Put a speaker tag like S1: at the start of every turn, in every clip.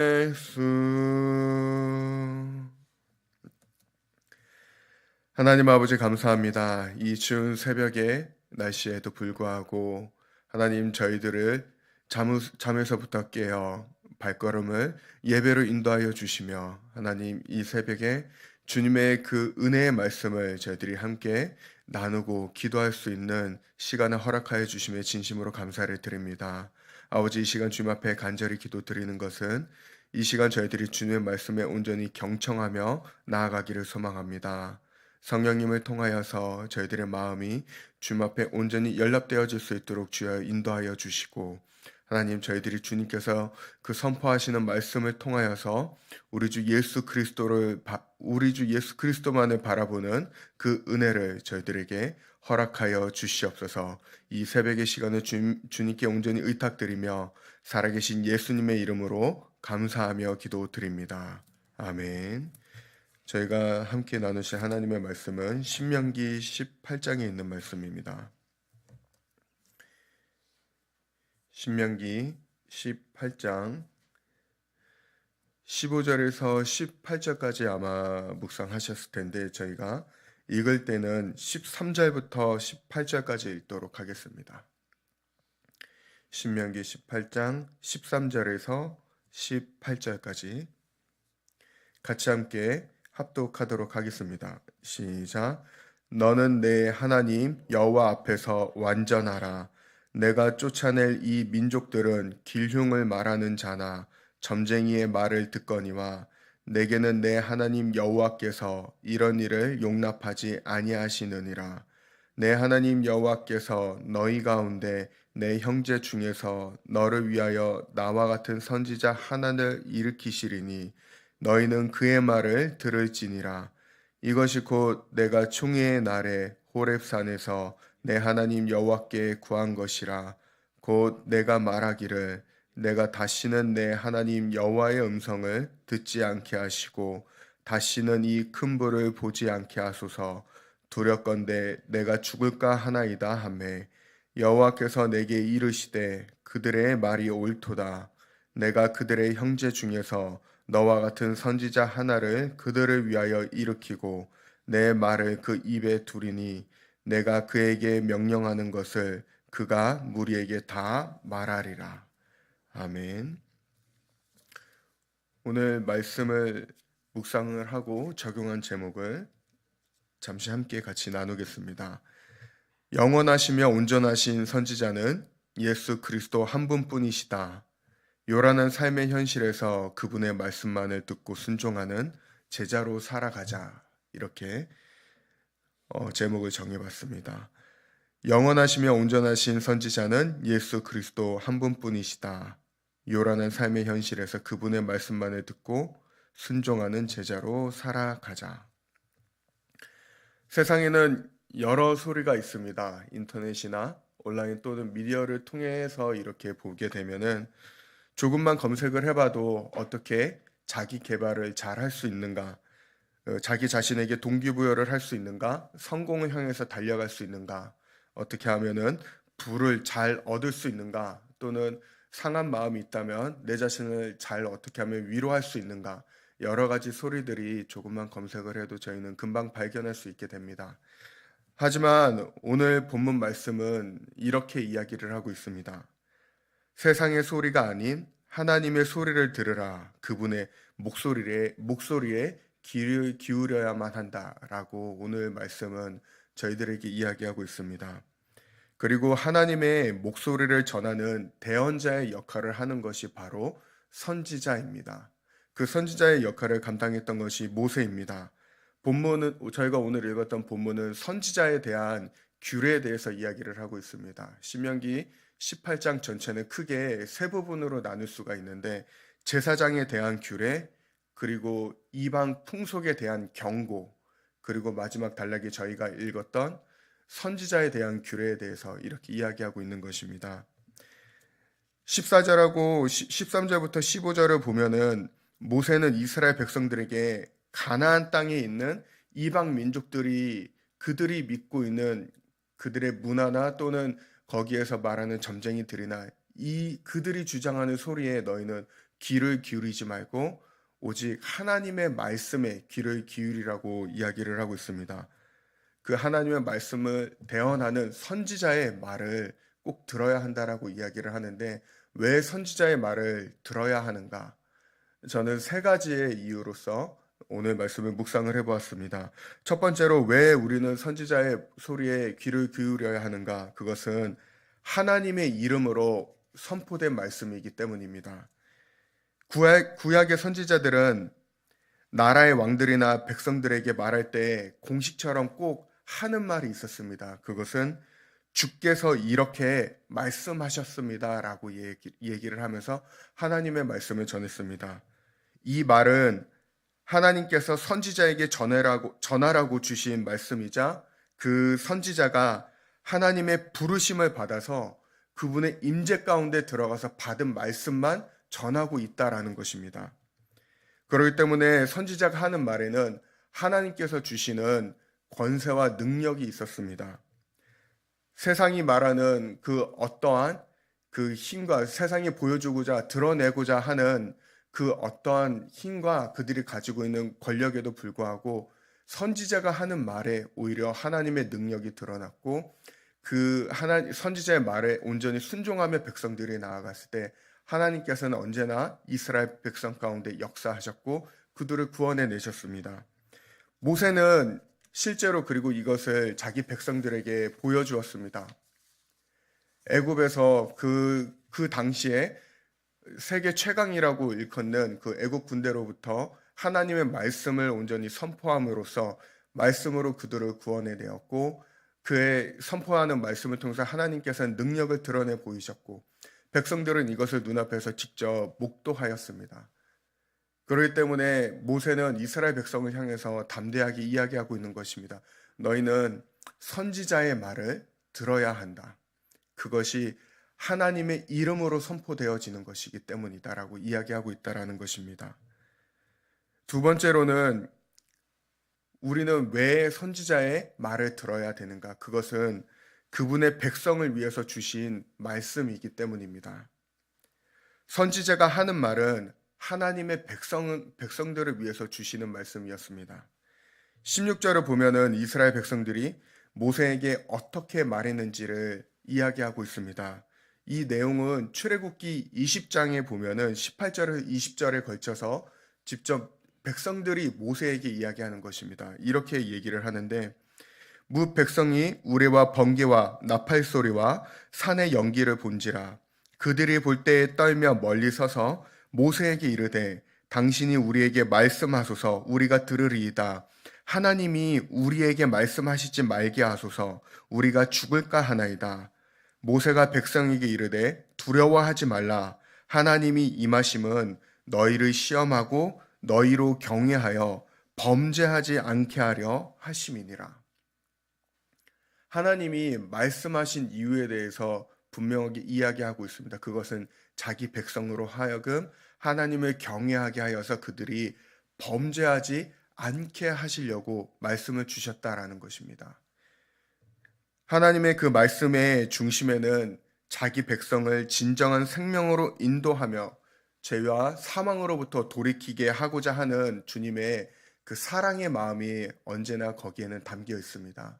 S1: 예수. 하나님 아버지 감사합니다. 이 추운 새벽에 날씨에도 불구하고 하나님 저희들을 잠에서부터 깨어 발걸음을 예배로 인도하여 주시며 하나님 이 새벽에 주님의 그 은혜의 말씀을 저희들이 함께 나누고 기도할 수 있는 시간을 허락하여 주심에 진심으로 감사를 드립니다. 아버지 이 시간 주님 앞에 간절히 기도 드리는 것은 이 시간 저희들이 주님의 말씀에 온전히 경청하며 나아가기를 소망합니다. 성령님을 통하여서 저희들의 마음이 주님 앞에 온전히 연락되어질 수 있도록 주여 인도하여 주시고 하나님 저희들이 주님께서 그 선포하시는 말씀을 통하여서 우리 주 예수 그리스도만을 바라보는 그 은혜를 저희들에게 허락하여 주시옵소서. 이 새벽의 시간을 주님께 온전히 의탁드리며 살아계신 예수님의 이름으로 감사하며 기도드립니다. 아멘. 저희가 함께 나누실 하나님의 말씀은 신명기 18장에 있는 말씀입니다. 신명기 18장 15절에서 18절까지 아마 묵상하셨을 텐데 저희가 읽을 때는 13절부터 18절까지 읽도록 하겠습니다. 신명기 18장 13절에서 18절까지 같이 함께 합독하도록 하겠습니다. 시작. 너는 내 하나님 여호와 앞에서 완전하라. 내가 쫓아낼 이 민족들은 길흉을 말하는 자나 점쟁이의 말을 듣거니와 내게는 내 하나님 여호와께서 이런 일을 용납하지 아니하시느니라. 내 하나님 여호와께서 너희 가운데 내 형제 중에서 너를 위하여 나와 같은 선지자 하나를 일으키시리니 너희는 그의 말을 들을지니라. 이것이 곧 내가 총회의 날에 호렙산에서 내 하나님 여호와께 구한 것이라. 곧 내가 말하기를 내가 다시는 내 하나님 여호와의 음성을 듣지 않게 하시고 다시는 이 큰 불을 보지 않게 하소서. 두렵건대 내가 죽을까 하나이다 하매 여호와께서 내게 이르시되 그들의 말이 옳도다. 내가 그들의 형제 중에서 너와 같은 선지자 하나를 그들을 위하여 일으키고 내 말을 그 입에 두리니 내가 그에게 명령하는 것을 그가 무리에게 다 말하리라. 아멘. 오늘 말씀을 묵상을 하고 적용한 제목을 잠시 함께 같이 나누겠습니다. 영원하시며 온전하신 선지자는 예수 그리스도 한 분뿐이시다. 요란한 삶의 현실에서 그분의 말씀만을 듣고 순종하는 제자로 살아가자. 이렇게 제목을 정해봤습니다. 영원하시며 온전하신 선지자는 예수 그리스도 한 분뿐이시다. 요란한 삶의 현실에서 그분의 말씀만을 듣고 순종하는 제자로 살아가자. 세상에는 여러 소리가 있습니다. 인터넷이나 온라인 또는 미디어를 통해서 이렇게 보게 되면은 조금만 검색을 해봐도 어떻게 자기 개발을 잘 할 수 있는가, 자기 자신에게 동기부여를 할 수 있는가, 성공을 향해서 달려갈 수 있는가, 어떻게 하면은 부를 잘 얻을 수 있는가, 또는 상한 마음이 있다면 내 자신을 잘 어떻게 하면 위로할 수 있는가, 여러 가지 소리들이 조금만 검색을 해도 저희는 금방 발견할 수 있게 됩니다. 하지만 오늘 본문 말씀은 이렇게 이야기를 하고 있습니다. 세상의 소리가 아닌 하나님의 소리를 들으라. 그분의 목소리에 귀를 기울여야만 한다라고 오늘 말씀은 저희들에게 이야기하고 있습니다. 그리고 하나님의 목소리를 전하는 대언자의 역할을 하는 것이 바로 선지자입니다. 그 선지자의 역할을 감당했던 것이 모세입니다. 저희가 오늘 읽었던 본문은 선지자에 대한 규례에 대해서 이야기를 하고 있습니다. 신명기 18장 전체는 크게 세 부분으로 나눌 수가 있는데 제사장에 대한 규례, 그리고 이방 풍속에 대한 경고, 그리고 마지막 단락에 저희가 읽었던 선지자에 대한 규례에 대해서 이렇게 이야기하고 있는 것입니다. 14절하고 13절부터 15절을 보면은 모세는 이스라엘 백성들에게 가나안 땅에 있는 이방 민족들이 그들이 믿고 있는 그들의 문화나 또는 거기에서 말하는 점쟁이들이나 그들이 주장하는 소리에 너희는 귀를 기울이지 말고 오직 하나님의 말씀에 귀를 기울이라고 이야기를 하고 있습니다. 그 하나님의 말씀을 대언하는 선지자의 말을 꼭 들어야 한다라고 이야기를 하는데, 왜 선지자의 말을 들어야 하는가? 저는 세 가지의 이유로서 오늘 말씀을 묵상을 해보았습니다. 첫 번째로, 왜 우리는 선지자의 소리에 귀를 기울여야 하는가? 그것은 하나님의 이름으로 선포된 말씀이기 때문입니다. 구약의 선지자들은 나라의 왕들이나 백성들에게 말할 때 공식처럼 꼭 하는 말이 있었습니다. 그것은 주께서 이렇게 말씀하셨습니다라고 얘기를 하면서 하나님의 말씀을 전했습니다. 이 말은 하나님께서 선지자에게 전하라고 주신 말씀이자, 그 선지자가 하나님의 부르심을 받아서 그분의 임재 가운데 들어가서 받은 말씀만 전하고 있다라는 것입니다. 그렇기 때문에 선지자가 하는 말에는 하나님께서 주시는 권세와 능력이 있었습니다. 세상이 말하는 그 어떠한 그 힘과, 세상에 보여주고자 드러내고자 하는 그 어떠한 힘과 그들이 가지고 있는 권력에도 불구하고 선지자가 하는 말에 오히려 하나님의 능력이 드러났고, 선지자의 말에 온전히 순종하며 백성들이 나아갔을 때 하나님께서는 언제나 이스라엘 백성 가운데 역사하셨고 그들을 구원해 내셨습니다. 모세는 실제로 그리고 이것을 자기 백성들에게 보여주었습니다. 애굽에서 그 당시에 세계 최강이라고 일컫는 그 애굽 군대로부터 하나님의 말씀을 온전히 선포함으로써 말씀으로 그들을 구원해 내었고, 그의 선포하는 말씀을 통해서 하나님께서는 능력을 드러내 보이셨고, 백성들은 이것을 눈앞에서 직접 목도하였습니다. 그렇기 때문에 모세는 이스라엘 백성을 향해서 담대하게 이야기하고 있는 것입니다. 너희는 선지자의 말을 들어야 한다. 그것이 하나님의 이름으로 선포되어지는 것이기 때문이다라고 이야기하고 있다라는 것입니다. 두 번째로는, 우리는 왜 선지자의 말을 들어야 되는가? 그것은 그분의 백성을 위해서 주신 말씀이기 때문입니다. 선지자가 하는 말은 하나님의 백성들을 위해서 주시는 말씀이었습니다. 16절을 보면은 이스라엘 백성들이 모세에게 어떻게 말했는지를 이야기하고 있습니다. 이 내용은 출애굽기 20장에 보면은 18절에서 20절에 걸쳐서 직접 백성들이 모세에게 이야기하는 것입니다. 이렇게 얘기를 하는데, 무 백성이 우레와 번개와 나팔 소리와 산의 연기를 본지라. 그들이 볼 때에 떨며 멀리 서서 모세에게 이르되, 당신이 우리에게 말씀하소서, 우리가 들으리이다. 하나님이 우리에게 말씀하시지 말게 하소서, 우리가 죽을까 하나이다. 모세가 백성에게 이르되, 두려워하지 말라. 하나님이 임하심은 너희를 시험하고 너희로 경외하여 범죄하지 않게 하려 하심이니라. 하나님이 말씀하신 이유에 대해서 분명하게 이야기하고 있습니다. 그것은 자기 백성으로 하여금 하나님을 경외하게 하여서 그들이 범죄하지 않게 하시려고 말씀을 주셨다라는 것입니다. 하나님의 그 말씀의 중심에는 자기 백성을 진정한 생명으로 인도하며 죄와 사망으로부터 돌이키게 하고자 하는 주님의 그 사랑의 마음이 언제나 거기에는 담겨 있습니다.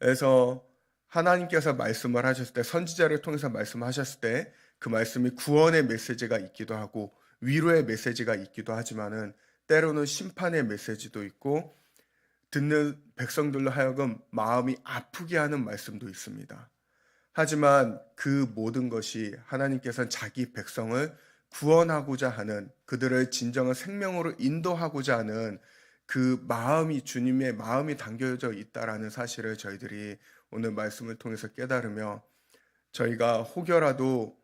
S1: 그래서 하나님께서 말씀을 하셨을 때, 선지자를 통해서 말씀하셨을 때 그 말씀이 구원의 메시지가 있기도 하고 위로의 메시지가 있기도 하지만은 때로는 심판의 메시지도 있고, 듣는 백성들로 하여금 마음이 아프게 하는 말씀도 있습니다. 하지만 그 모든 것이 하나님께서는 자기 백성을 구원하고자 하는, 그들을 진정한 생명으로 인도하고자 하는 그 마음이, 주님의 마음이 담겨져 있다라는 사실을 저희들이 오늘 말씀을 통해서 깨달으며, 저희가 혹여라도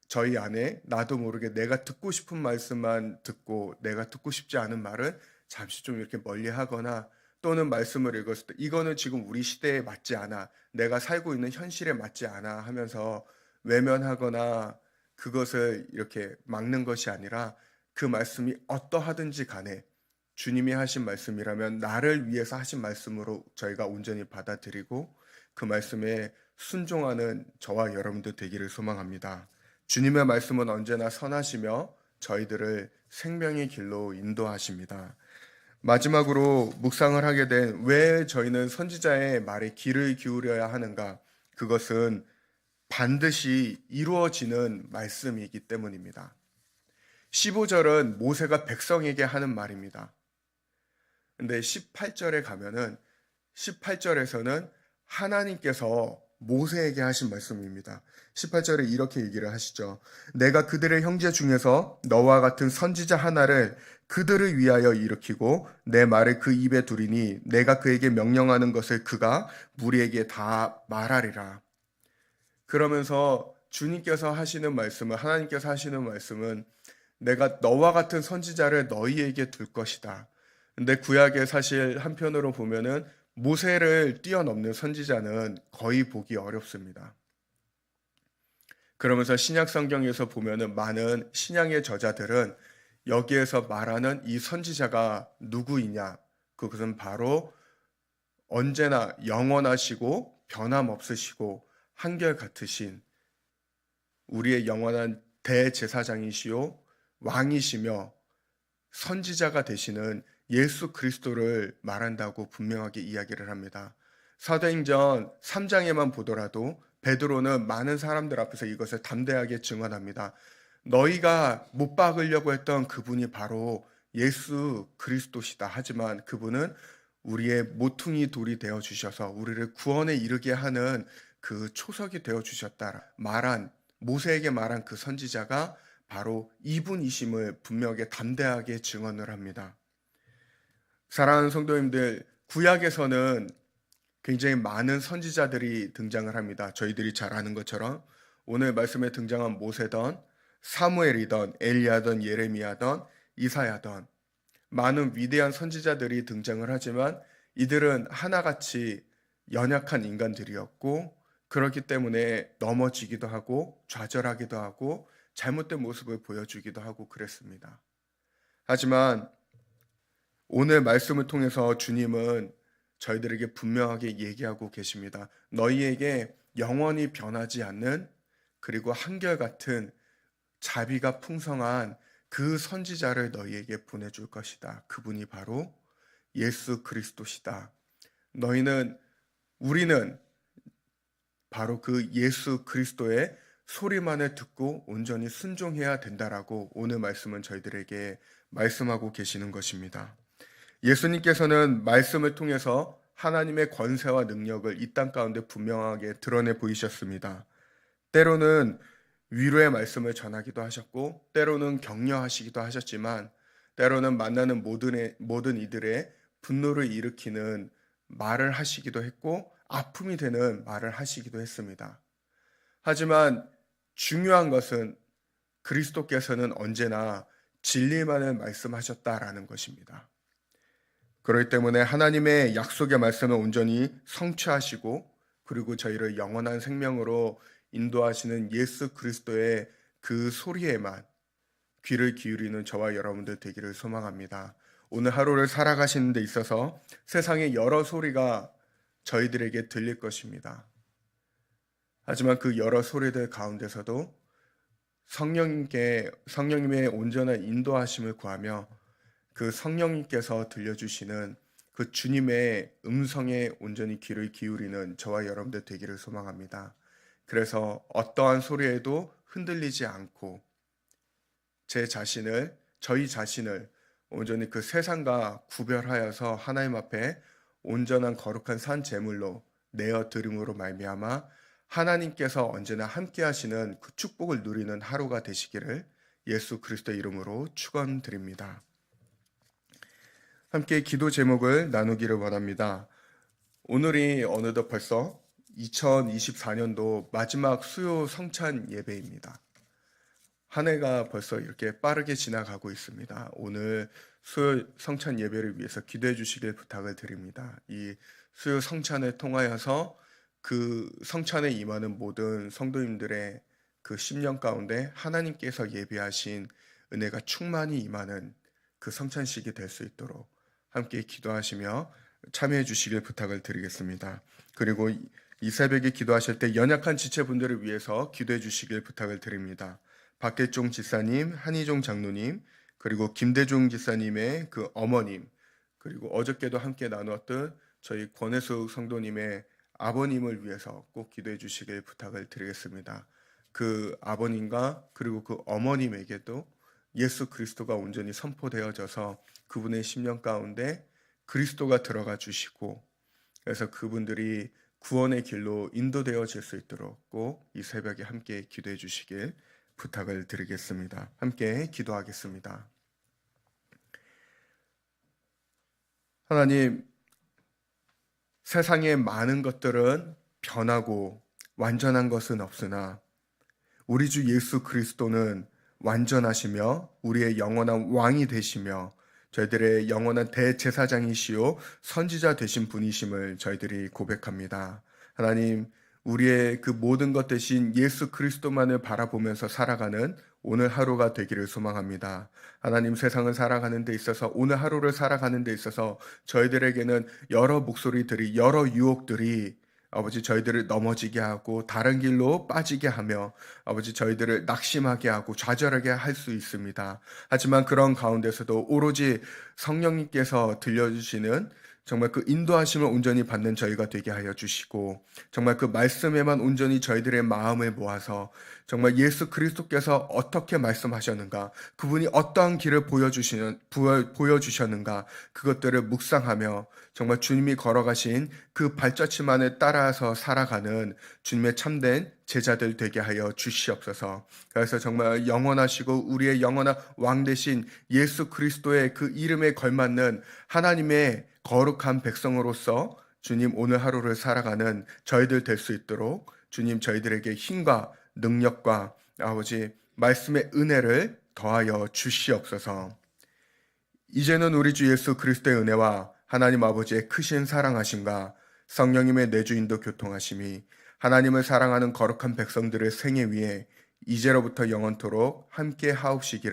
S1: 저희 안에 나도 모르게 내가 듣고 싶은 말씀만 듣고 내가 듣고 싶지 않은 말을 잠시 좀 이렇게 멀리 하거나, 또는 말씀을 읽었을 때 이거는 지금 우리 시대에 맞지 않아, 내가 살고 있는 현실에 맞지 않아 하면서 외면하거나 그것을 이렇게 막는 것이 아니라, 그 말씀이 어떠하든지 간에 주님이 하신 말씀이라면 나를 위해서 하신 말씀으로 저희가 온전히 받아들이고 그 말씀에 순종하는 저와 여러분들 되기를 소망합니다. 주님의 말씀은 언제나 선하시며 저희들을 생명의 길로 인도하십니다. 마지막으로 묵상을 하게 된 왜 저희는 선지자의 말에 귀를 기울여야 하는가? 그것은 반드시 이루어지는 말씀이기 때문입니다. 15절은 모세가 백성에게 하는 말입니다. 근데 18절에 가면은 18절에서는 하나님께서 모세에게 하신 말씀입니다. 18절에 이렇게 얘기를 하시죠. 내가 그들의 형제 중에서 너와 같은 선지자 하나를 그들을 위하여 일으키고 내 말을 그 입에 두리니 내가 그에게 명령하는 것을 그가 무리에게 다 말하리라. 그러면서 주님께서 하시는 말씀은, 하나님께서 하시는 말씀은 내가 너와 같은 선지자를 너희에게 둘 것이다. 근데 구약에 사실 한편으로 보면은 모세를 뛰어넘는 선지자는 거의 보기 어렵습니다. 그러면서 신약 성경에서 보면은 많은 신약의 저자들은 여기에서 말하는 이 선지자가 누구이냐? 그것은 바로 언제나 영원하시고 변함없으시고 한결같으신 우리의 영원한 대제사장이시요 왕이시며 선지자가 되시는 예수 그리스도를 말한다고 분명하게 이야기를 합니다. 사도행전 3장에만 보더라도 베드로는 많은 사람들 앞에서 이것을 담대하게 증언합니다. 너희가 못 박으려고 했던 그분이 바로 예수 그리스도시다. 하지만 그분은 우리의 모퉁이 돌이 되어 주셔서 우리를 구원에 이르게 하는 그 초석이 되어 주셨다. 모세에게 말한 그 선지자가 바로 이분이심을 분명하게 담대하게 증언을 합니다. 사랑하는 성도님들, 구약에서는 굉장히 많은 선지자들이 등장을 합니다. 저희들이 잘 아는 것처럼 오늘 말씀에 등장한 모세던 사무엘이던 엘리야던 예레미야던 이사야던 많은 위대한 선지자들이 등장을 하지만 이들은 하나같이 연약한 인간들이었고 그렇기 때문에 넘어지기도 하고 좌절하기도 하고 잘못된 모습을 보여주기도 하고 그랬습니다. 하지만 오늘 말씀을 통해서 주님은 저희들에게 분명하게 얘기하고 계십니다. 너희에게 영원히 변하지 않는 그리고 한결같은 자비가 풍성한 그 선지자를 너희에게 보내줄 것이다. 그분이 바로 예수 그리스도시다. 우리는 바로 그 예수 그리스도의 소리만을 듣고 온전히 순종해야 된다라고 오늘 말씀은 저희들에게 말씀하고 계시는 것입니다. 예수님께서는 말씀을 통해서 하나님의 권세와 능력을 이 땅 가운데 분명하게 드러내 보이셨습니다. 때로는 위로의 말씀을 전하기도 하셨고 때로는 격려하시기도 하셨지만 때로는 만나는 모든 이들의 분노를 일으키는 말을 하시기도 했고 아픔이 되는 말을 하시기도 했습니다. 하지만 중요한 것은 그리스도께서는 언제나 진리만을 말씀하셨다라는 것입니다. 그렇기 때문에 하나님의 약속의 말씀을 온전히 성취하시고 그리고 저희를 영원한 생명으로 인도하시는 예수 그리스도의 그 소리에만 귀를 기울이는 저와 여러분들 되기를 소망합니다. 오늘 하루를 살아가시는 데 있어서 세상의 여러 소리가 저희들에게 들릴 것입니다. 하지만 그 여러 소리들 가운데서도 성령님의 온전한 인도하심을 구하며 그 성령님께서 들려주시는 그 주님의 음성에 온전히 귀를 기울이는 저와 여러분들 되기를 소망합니다. 그래서 어떠한 소리에도 흔들리지 않고 저희 자신을 온전히 그 세상과 구별하여서 하나님 앞에 온전한 거룩한 산 제물로 내어 드림으로 말미암아 하나님께서 언제나 함께 하시는 그 축복을 누리는 하루가 되시기를 예수 그리스도의 이름으로 축원드립니다. 함께 기도 제목을 나누기를 원합니다. 오늘이 어느덧 벌써 2024년도 마지막 수요 성찬 예배입니다. 한 해가 벌써 이렇게 빠르게 지나가고 있습니다. 오늘 수요 성찬 예배를 위해서 기도해 주시길 부탁을 드립니다. 이 수요 성찬을 통하여서 그 성찬에 임하는 모든 성도님들의 그 10년 가운데 하나님께서 예비하신 은혜가 충만히 임하는 그 성찬식이 될 수 있도록 함께 기도하시며 참여해 주시길 부탁을 드리겠습니다. 그리고 이 새벽에 기도하실 때 연약한 지체분들을 위해서 기도해 주시길 부탁을 드립니다. 박대종 지사님, 한희종 장로님, 그리고 김대중 지사님의 그 어머님, 그리고 어저께도 함께 나누었던 저희 권혜숙 성도님의 아버님을 위해서 꼭 기도해 주시길 부탁을 드리겠습니다. 그 아버님과 그리고 그 어머님에게도 예수 그리스도가 온전히 선포되어져서 그분의 심령 가운데 그리스도가 들어가 주시고, 그래서 그분들이 구원의 길로 인도되어질 수 있도록 꼭 이 새벽에 함께 기도해 주시길 부탁을 드리겠습니다. 함께 기도하겠습니다. 하나님, 세상의 많은 것들은 변하고 완전한 것은 없으나 우리 주 예수 그리스도는 완전하시며 우리의 영원한 왕이 되시며 저희들의 영원한 대제사장이시요 선지자 되신 분이심을 저희들이 고백합니다. 하나님, 우리의 그 모든 것 대신 예수 그리스도만을 바라보면서 살아가는 오늘 하루가 되기를 소망합니다. 하나님, 세상을 살아가는 데 있어서, 오늘 하루를 살아가는 데 있어서 저희들에게는 여러 목소리들이, 여러 유혹들이 아버지 저희들을 넘어지게 하고 다른 길로 빠지게 하며 아버지 저희들을 낙심하게 하고 좌절하게 할 수 있습니다. 하지만 그런 가운데서도 오로지 성령님께서 들려주시는 정말 그 인도하심을 온전히 받는 저희가 되게 하여 주시고, 정말 그 말씀에만 온전히 저희들의 마음을 모아서 정말 예수 그리스도께서 어떻게 말씀하셨는가, 그분이 어떠한 길을 보여주셨는가, 그것들을 묵상하며 정말 주님이 걸어가신 그 발자취만을 따라서 살아가는 주님의 참된 제자들 되게 하여 주시옵소서. 그래서 정말 영원하시고 우리의 영원한 왕 되신 예수 그리스도의 그 이름에 걸맞는 하나님의 거룩한 백성으로서 주님 오늘 하루를 살아가는 저희들 될 수 있도록 주님 저희들에게 힘과 능력과 아버지 말씀의 은혜를 더하여 주시옵소서. 이제는 우리 주 예수 그리스도의 은혜와 하나님 아버지의 크신 사랑하심과 성령님의 내주인도 교통하심이 하나님을 사랑하는 거룩한 백성들의 생애 위에 이제로부터 영원토록 함께 하옵시기를